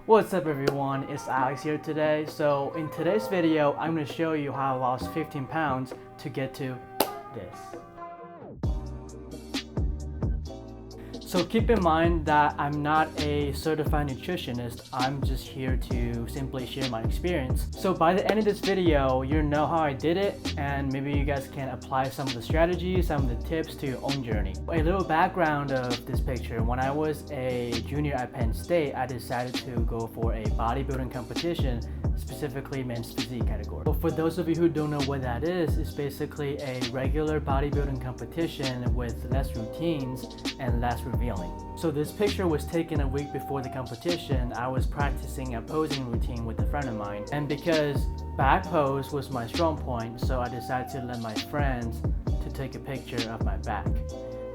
What's up everyone, it's Alex here today. So in today's video, I'm going to show you how I lost 15 pounds to get to this. So keep in mind that I'm not a certified nutritionist, I'm just here to simply share my experience. So by the end of this video, you'll know how I did it and maybe you guys can apply some of the strategies, some of the tips to your own journey. A little background of this picture: when I was a junior at Penn State, I decided to go for a bodybuilding competition, specifically men's physique category. So for those of you who don't know what that is, it's basically a regular bodybuilding competition with less routines and less revealing. So this picture was taken a week before the competition. I was practicing a posing routine with a friend of mine, and because back pose was my strong point, so I decided to let my friends to take a picture of my back.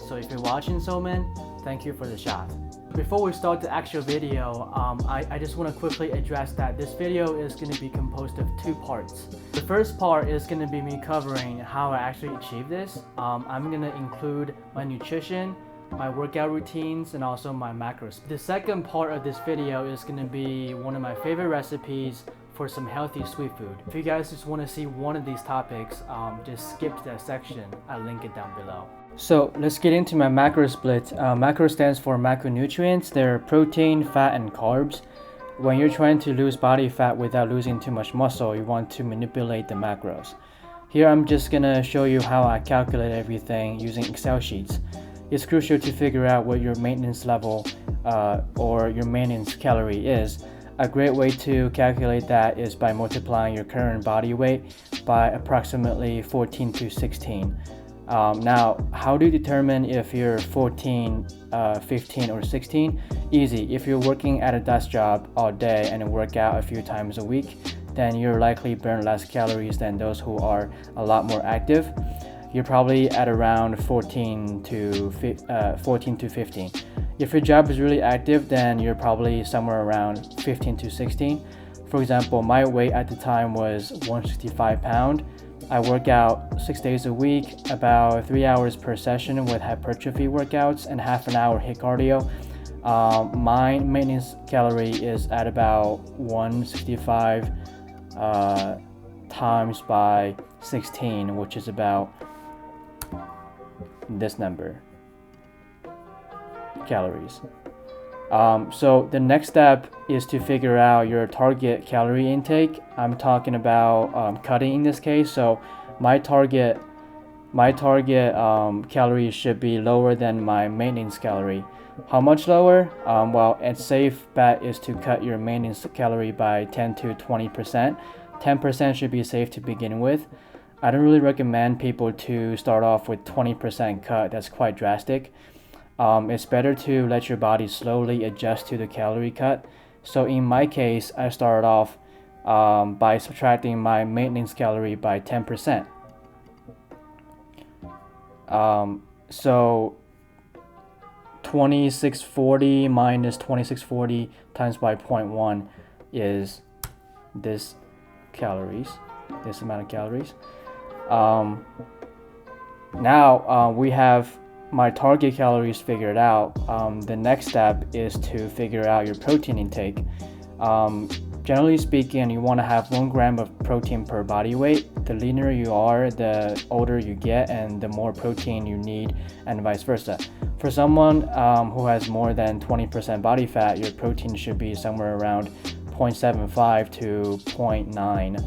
So if you're watching, Soman, thank you for the shot. Before we start the actual video, I just want to quickly address that this video is going to be composed of two parts. The first part is going to be me covering how I actually achieved this. I'm going to include my nutrition, my workout routines, and also my macros. The second part of this video is going to be one of my favorite recipes for some healthy sweet food. If you guys just want to see one of these topics, just skip to that section. I'll link it down below. So let's get into my macro split. Macro stands for macronutrients. They're protein, fat, and carbs. When you're trying to lose body fat without losing too much muscle, you want to manipulate the macros. Here I'm just gonna show you how I calculate everything using Excel sheets. It's crucial to figure out what your maintenance level or your maintenance calorie is. A great way to calculate that is by multiplying your current body weight by approximately 14 to 16. Now, how do you determine if you're 14, 15, or 16? Easy. If you're working at a desk job all day and work out a few times a week, then you're likely burn less calories than those who are a lot more active. You're probably at around 14 to 15. If your job is really active, then you're probably somewhere around 15 to 16. For example, my weight at the time was 165 pounds. I work out 6 days a week, about 3 hours per session with hypertrophy workouts and half an hour HIIT cardio. My maintenance calorie is at about 165 times by 16, which is about this number calories. So the next step is to figure out your target calorie intake. I'm talking about cutting in this case. So my target calories should be lower than my maintenance calorie. How much lower? Well, a safe bet is to cut your maintenance calorie by 10 to 20%. 10% should be safe to begin with. I don't really recommend people to start off with 20% cut. That's quite drastic. It's better to let your body slowly adjust to the calorie cut. So in my case, I started off by subtracting my maintenance calorie by 10%. So 2640 minus 2640 times by 0.1 is this amount of calories. Now we have my target calories figured out. The next step is to figure out your protein intake. Generally speaking, you want to have 1 gram of protein per body weight. The leaner you are, the older you get, and the more protein you need, and vice versa. For someone who has more than 20% body fat, your protein should be somewhere around 0.75 to 0.9.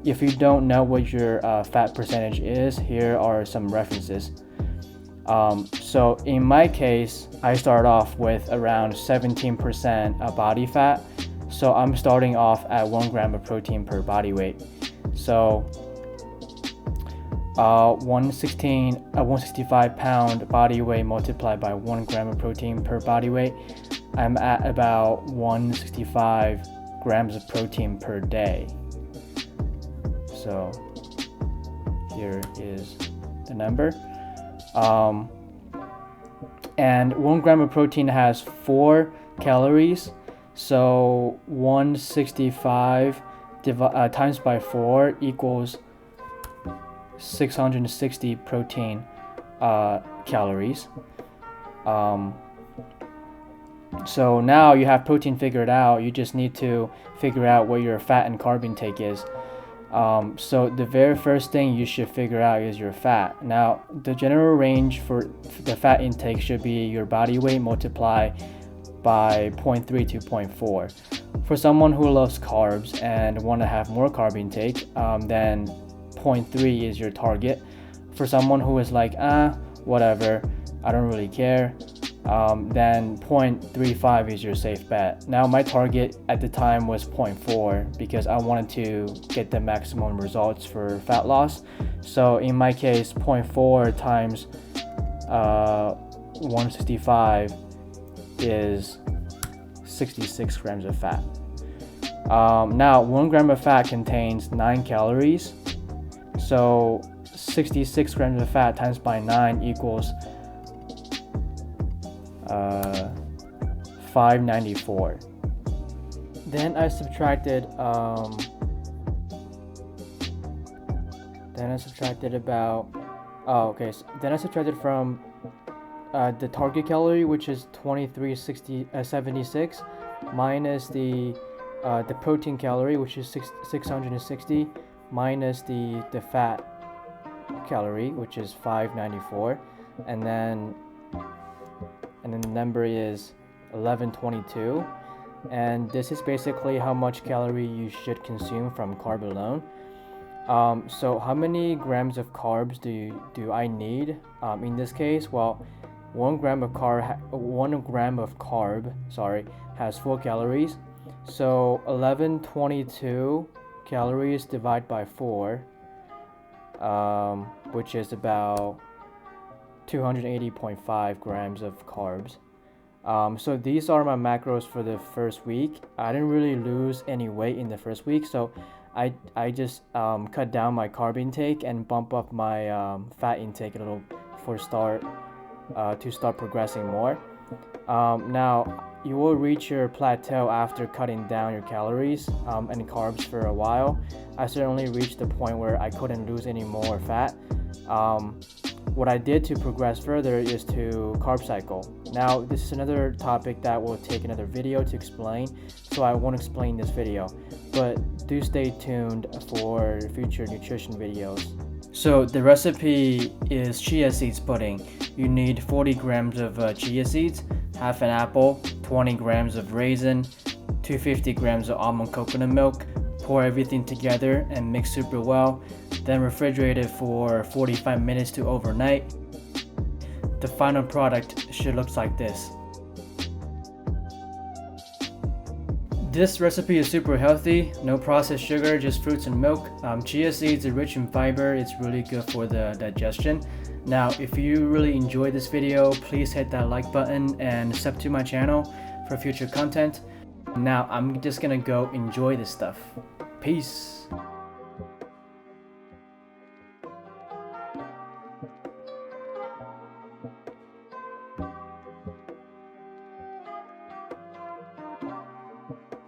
If you don't know what your fat percentage is, here are some references. So in my case, I start off with around 17% of body fat. So I'm starting off at 1 gram of protein per body weight. So 165 pound body weight multiplied by 1 gram of protein per body weight, I'm at about 165 grams of protein per day. So here is the number. And 1 gram of protein has 4 calories. So 165 times by 4 equals 660 protein calories. So now you have protein figured out, you just need to figure out what your fat and carb intake is. So the very first thing you should figure out is your fat. Now the general range for the fat intake should be your body weight multiplied by 0.3 to 0.4. For someone who loves carbs and want to have more carb intake, then 0.3 is your target. For someone who is like, whatever, I don't really care, then 0.35 is your safe bet. Now my target at the time was 0.4 because I wanted to get the maximum results for fat loss. So in my case, 0.4 times 165 is 66 grams of fat. Now 1 gram of fat contains 9 calories, so 66 grams of fat times by 9 equals 594. Then I subtracted then I subtracted from the target calorie, which is 2376, minus the protein calorie, which is 660, minus the fat calorie, which is 594, and then the number is 1122, and this is basically how much calorie you should consume from carb alone. So how many grams of carbs do I need in this case? Well, 1 gram of carb has 4 calories, so 1122 calories divided by 4, which is about 280.5 grams of carbs. So these are my macros for the first week. I didn't really lose any weight in the first week, so I just cut down my carb intake and bump up my fat intake a little to start progressing more. Now you will reach your plateau after cutting down your calories and carbs for a while. I certainly reached the point where I couldn't lose any more fat. What I did to progress further is to carb cycle. Now this is another topic that will take another video to explain, so I won't explain this video, but do stay tuned for future nutrition videos. So the recipe is chia seeds pudding. You need 40 grams of chia seeds, half an apple, 20 grams of raisin, 250 grams of almond coconut milk. Pour everything together and mix super well, then refrigerate it for 45 minutes to overnight. The final product should look like this. This recipe is super healthy, no processed sugar, just fruits and milk. Chia seeds are rich in fiber, it's really good for the digestion. Now, if you really enjoyed this video, please hit that like button and sub to my channel for future content. Now, I'm just gonna go enjoy this stuff. Peace.